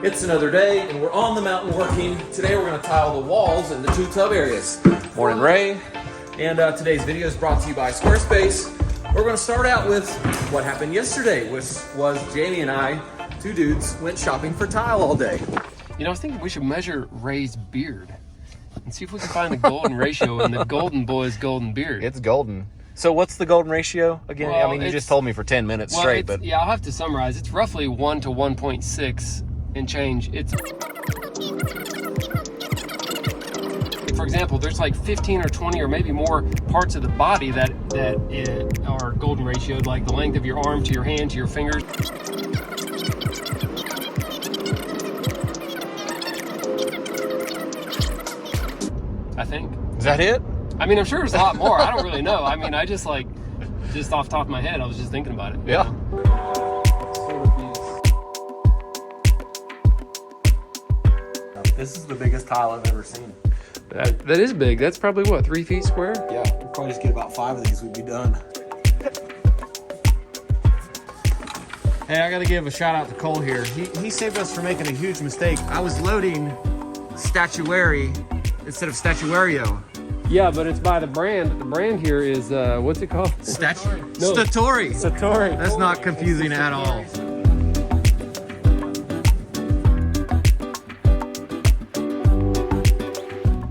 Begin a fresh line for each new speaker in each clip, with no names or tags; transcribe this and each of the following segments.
It's another day and we're on the mountain working. Today we're going to tile the walls in the 2 tub areas. Morning, Ray. And today's video is brought to you by Squarespace. We're going to start out with what happened yesterday, which was Jamie and I, 2 dudes, went shopping for tile all day.
You know, I was thinking we should measure Ray's beard and see if we can find the golden ratio in the golden boy's golden beard.
It's golden. So what's the golden ratio again?
Well,
I mean, you just told me for 10 minutes straight, but...
Yeah, I'll have to summarize. It's roughly 1 to 1.6 and change. It's... For example, there's like 15 or 20 or maybe more parts of the body that are golden ratioed, like the length of your arm to your hand to your fingers. I think.
Is that it?
I mean, I'm sure there's a lot more. I don't really know. I mean, just off the top of my head, I was just thinking about it.
Yeah. This is the biggest tile I've ever seen.
That is big. That's probably what, 3 feet square?
Yeah, we'll probably just get about 5 of these, we'd be done. Hey, I gotta give a shout out to Cole here. He saved us from making a huge mistake. I was loading statuary instead of statuario.
Yeah, but it's by the brand. The brand here is, what's it called?
Statori.
Satori.
That's not confusing at all.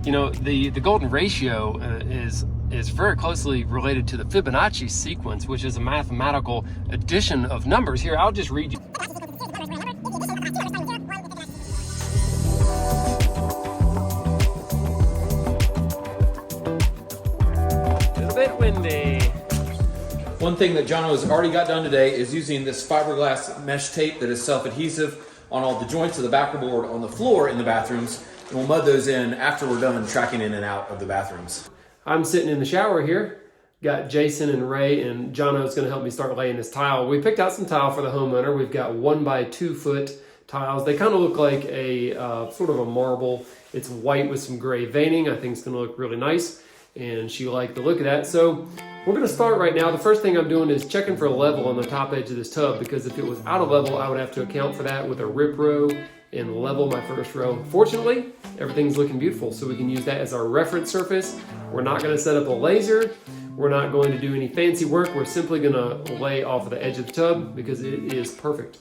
You know, the golden ratio is very closely related to the Fibonacci sequence, which is a mathematical addition of numbers. Here, I'll just read you. It's a bit windy.
One thing that Jono has already got done today is using this fiberglass mesh tape that is self-adhesive on all the joints of the backboard on the floor in the bathrooms. And we'll mud those in after we're done tracking in and out of the bathrooms.
I'm sitting in the shower here. Got Jason and Ray, and Jono's going to help me start laying this tile. We picked out some tile for the homeowner. We've got 1 by 2 foot tiles. They kind of look like a sort of a marble. It's white with some gray veining. I think it's going to look really nice, and she liked the look of that. So we're going to start right now. The first thing I'm doing is checking for a level on the top edge of this tub, because if it was out of level, I would have to account for that with a rip row and level my first row. Fortunately, everything's looking beautiful, so we can use that as our reference surface. We're not going to set up a laser. We're not going to do any fancy work. We're simply going to lay off of the edge of the tub because it is perfect.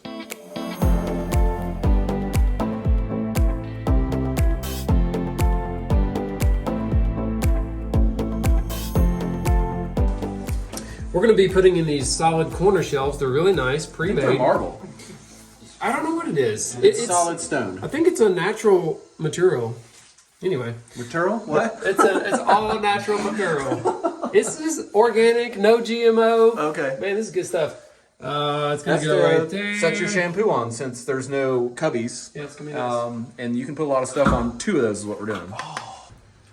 We're going to be putting in these solid corner shelves. They're really nice, pre-made.
They're marble.
I don't know what it is.
It's solid stone.
I think it's a natural material. Anyway.
Material? What?
It's all natural material. It's just organic, no GMO.
Okay.
Man, this is good stuff. It's going to go right there.
Set your shampoo on, since there's no cubbies.
Yeah, it's going to be nice.
And you can put a lot of stuff on. 2 of those is what we're doing.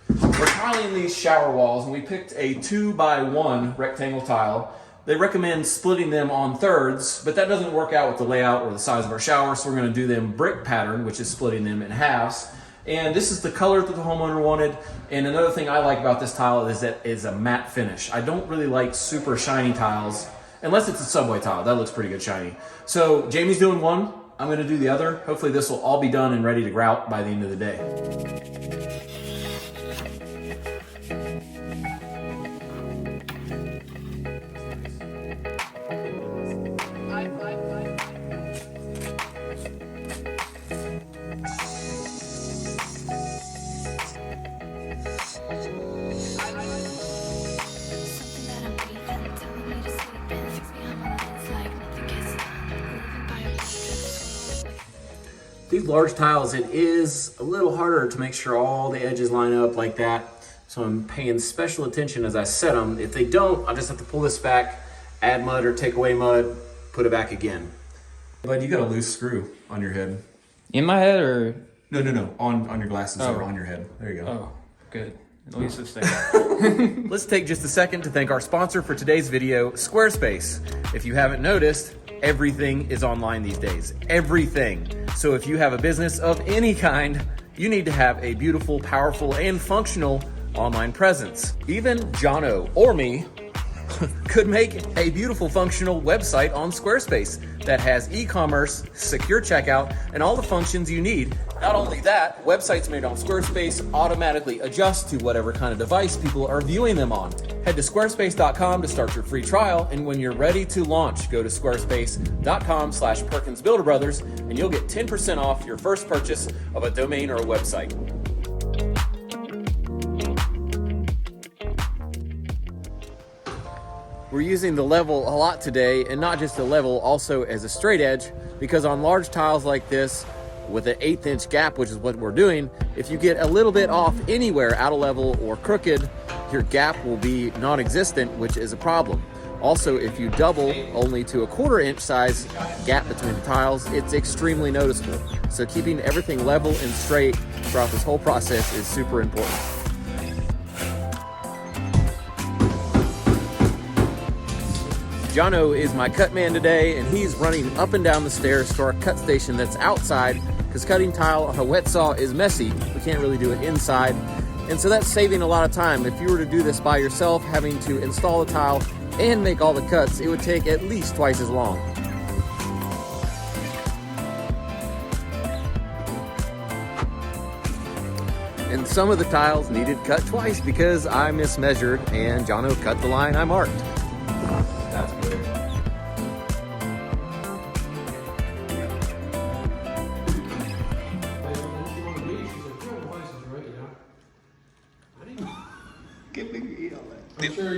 We're tiling these shower walls, and we picked a 2 by 1 rectangle tile. They recommend splitting them on thirds, but that doesn't work out with the layout or the size of our shower, so we're going to do them brick pattern, which is splitting them in halves. And this is the color that the homeowner wanted. And another thing I like about this tile is that it's a matte finish. I don't really like super shiny tiles, unless it's a subway tile. That looks pretty good shiny. So Jamie's doing one, I'm going to do the other. Hopefully this will all be done and ready to grout by the end of the day. These large tiles, it is a little harder to make sure all the edges line up like that. So I'm paying special attention as I set them. If they don't, I'll just have to pull this back, add mud or take away mud, put it back again. Bud, you got a loose screw on your head.
In my head or?
No. On your glasses or on your head. There you go.
Oh, good. At least it's there.
Let's take just a second to thank our sponsor for today's video, Squarespace. If you haven't noticed, everything is online these days. Everything. So if you have a business of any kind, you need to have a beautiful, powerful, and functional online presence. Even Jono or me could make a beautiful functional website on Squarespace that has e-commerce, secure checkout, and all the functions you need. Not only that, websites made on Squarespace automatically adjust to whatever kind of device people are viewing them on. Head to squarespace.com to start your free trial, and when you're ready to launch, go to squarespace.com/PerkinsBrothers, and you'll get 10% off your first purchase of a domain or a website. We're using the level a lot today, and not just the level, also as a straight edge, because on large tiles like this, with an 1/8 inch gap, which is what we're doing, if you get a little bit off anywhere out of level or crooked, your gap will be non-existent, which is a problem. Also, if you double only to a 1/4 inch size gap between the tiles, it's extremely noticeable. So keeping everything level and straight throughout this whole process is super important. Jono is my cut man today, and he's running up and down the stairs to our cut station that's outside, because cutting tile on a wet saw is messy. We can't really do it inside. And so that's saving a lot of time. If you were to do this by yourself, having to install the tile and make all the cuts, it would take at least twice as long. And some of the tiles needed cut twice because I mismeasured and Jono cut the line I marked.
That's weird.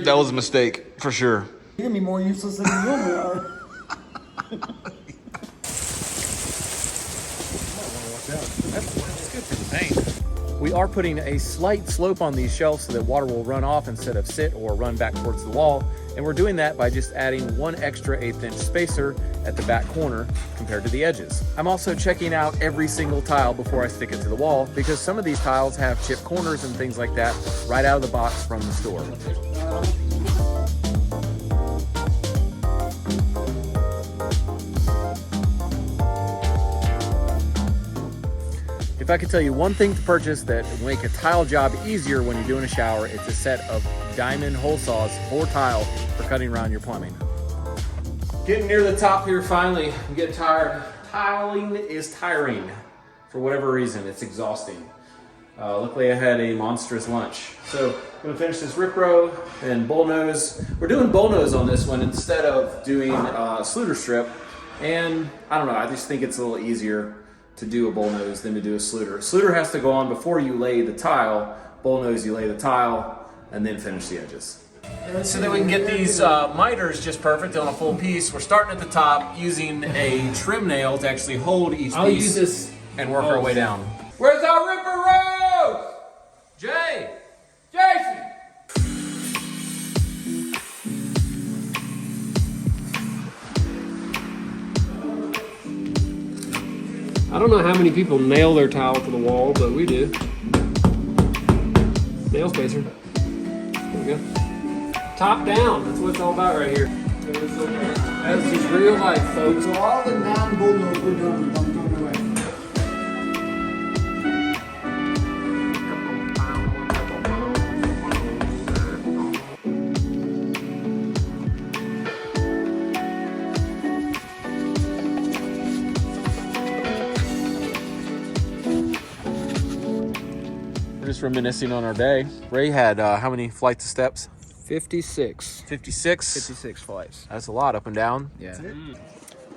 That was a mistake, for sure.
You're gonna be more useless than you normally are.
That's good for the paint. We are putting a slight slope on these shelves so that water will run off instead of sit or run back towards the wall. And we're doing that by just adding one extra 1/8 inch spacer at the back corner compared to the edges. I'm also checking out every single tile before I stick it to the wall, because some of these tiles have chipped corners and things like that right out of the box from the store. If I could tell you one thing to purchase that will make a tile job easier when you're doing a shower, it's a set of diamond hole saws for tile for cutting around your plumbing. Getting near the top here finally. I'm getting tired. Tiling is tiring for whatever reason. It's exhausting. Luckily I had a monstrous lunch. So I'm gonna finish this rip row and bullnose. We're doing bullnose on this one instead of doing sluter strip. And I don't know, I just think it's a little easier to do a bullnose than to do a sluter. Sluter has to go on before you lay the tile. Bullnose, you lay the tile and then finish the edges. So that we can get these miters just perfect on a full piece, we're starting at the top using a trim nail to actually hold each
I'll
piece
use this
and work our way down. Where's our Ripper Rose? Jay! Jason!
I don't know how many people nail their tile to the wall, but we do. Nail spacer. There we go. Top down. That's what it's all about right here. That's just real life, folks.
So all the non-bullnose we're done, I'm throwing away.
Just reminiscing on our day. Ray had how many flights of steps?
56.
56.
56 flights.
That's a lot up and down.
Yeah.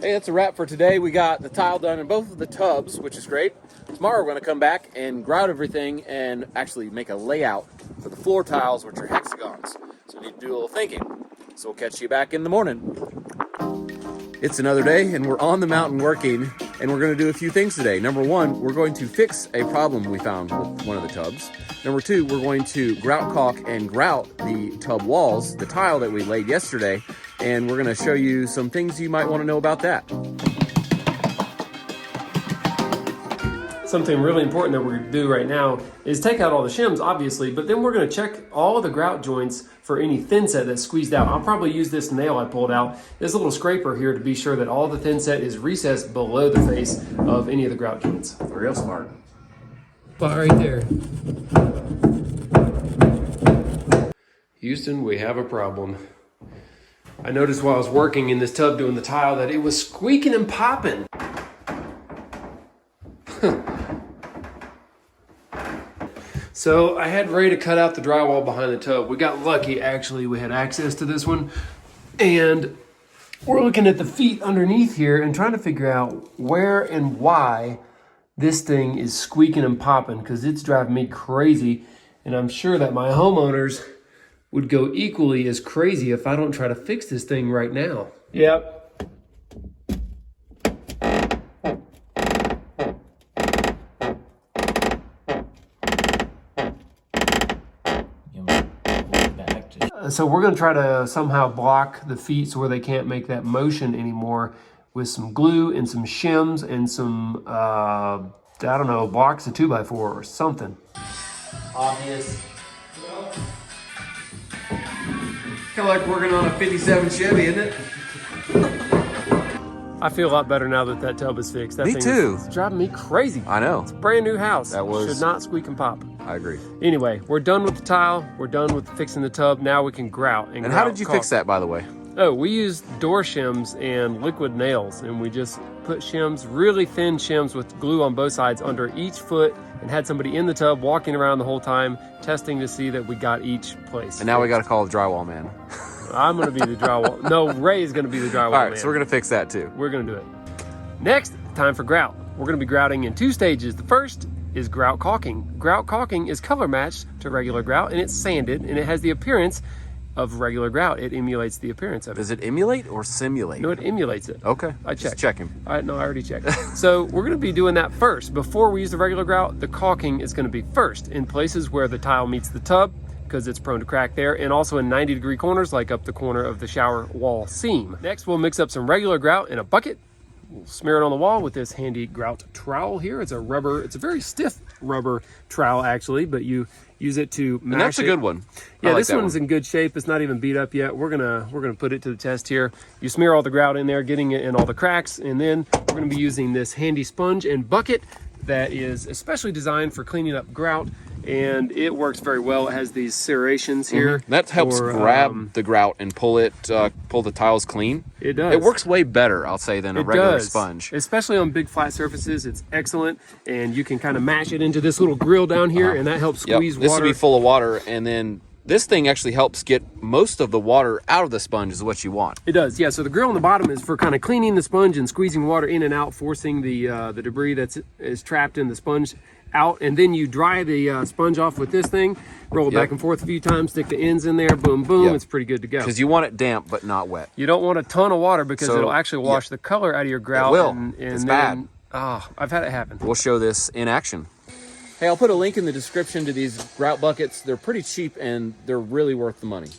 Hey, that's a wrap for today. We got the tile done in both of the tubs, which is great. Tomorrow we're going to come back and grout everything and actually make a layout for the floor tiles, which are hexagons. So we need to do a little thinking. So we'll catch you back in the morning. It's another day and we're on the mountain working, and we're going to do a few things today. Number one, we're going to fix a problem we found with one of the tubs. Number two, we're going to grout caulk and grout the tub walls, the tile that we laid yesterday, and we're going to show you some things you might want to know about that.
Something really important that we're going to do right now is take out all the shims, obviously, but then we're going to check all of the grout joints for any thin set that's squeezed out. I'll probably use this nail I pulled out, this little scraper here, to be sure that all the thin set is recessed below the face of any of the grout joints.
Real smart.
Spot right there. Houston, we have a problem. I noticed while I was working in this tub doing the tile that it was squeaking and popping. So I had Ray to cut out the drywall behind the tub. We got lucky, actually. We had access to this one. And we're looking at the feet underneath here and trying to figure out where and why this thing is squeaking and popping, because it's driving me crazy. And I'm sure that my homeowners would go equally as crazy if I don't try to fix this thing right now. Yep. So we're going to try to somehow block the feet so where they can't make that motion anymore with some glue and some shims and some, I don't know, blocks of 2x4 or something. Obvious.
Kind of like working on a 57 Chevy, isn't it?
I feel a lot better now that that tub is fixed. That
Me
thing
too.
Is driving me crazy.
I know.
It's a brand new house.
That was-
Should not squeak and pop.
I agree.
Anyway, we're done with the tile. We're done with fixing the tub. Now we can grout.
And how did you fix that, by the way?
Oh, we used door shims and liquid nails, and we just put shims, really thin shims with glue on both sides under each foot, and had somebody in the tub walking around the whole time testing to see that we got each place.
And now we got to call the drywall man.
I'm going to be the drywall. No, Ray is going to be the drywall man.
All right, so we're going to fix that too.
We're going to do it. Next, time for grout. We're going to be grouting in 2 stages. The first is grout caulking. Grout caulking is color matched to regular grout, and it's sanded, and it has the appearance of regular grout. It emulates the appearance of it.
Does it emulate or simulate?
No, it emulates it.
Okay,
I checked.
Just checking.
No, I already checked. So we're going to be doing that first. Before we use the regular grout, the caulking is going to be first in places where the tile meets the tub, because it's prone to crack there, and also in 90-degree corners like up the corner of the shower wall seam. Next, we'll mix up some regular grout in a bucket. We'll smear it on the wall with this handy grout trowel here. It's a very stiff rubber trowel actually, but you use it to mash it.
And that's a good one.
Yeah,
like
this one's in good shape. It's not even beat up yet. We're gonna put it to the test here. You smear all the grout in there, getting it in all the cracks, and then we're gonna be using this handy sponge and bucket that is especially designed for cleaning up grout, and it works very well. It has these serrations here.
That helps grab the grout and pull the tiles clean.
It does.
It works way better, I'll say, than a regular
does.
sponge.
Especially on big flat surfaces, it's excellent. And you can kind of mash it into this little grill down here, and that helps squeeze
This
water.
will be full of water, and then this thing actually helps get most of the water out of the sponge is what you want.
It does, yeah. So the grill on the bottom is for kind of cleaning the sponge and squeezing water in and out, forcing the debris is trapped in the sponge out, and then you dry the sponge off with this thing, roll it back and forth a few times, stick the ends in there, boom, boom, it's pretty good to go.
Because you want it damp but not wet.
You don't want a ton of water because it'll actually wash the color out of your grout.
It will.
And
It's
then,
bad.
I've had it happen.
We'll show this in action. Hey, I'll put a link in the description to these grout buckets. They're pretty cheap and they're really worth the money.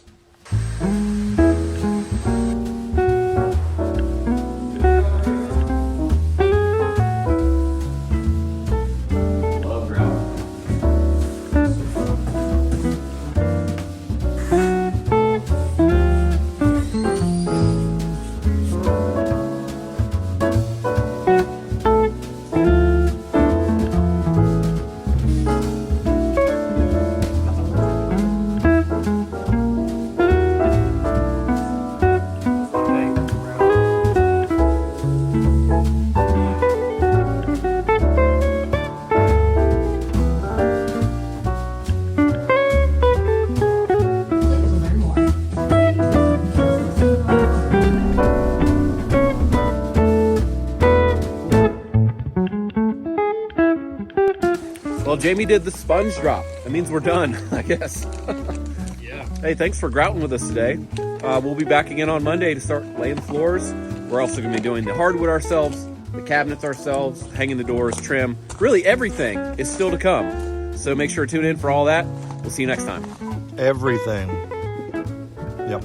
Well, Jamie did the sponge drop. That means we're done, I guess.
Yeah.
Hey, thanks for grouting with us today. We'll be back again on Monday to start laying the floors. We're also going to be doing the hardwood ourselves, the cabinets ourselves, hanging the doors, trim. Really, everything is still to come. So make sure to tune in for all that. We'll see you next time.
Everything. Yep.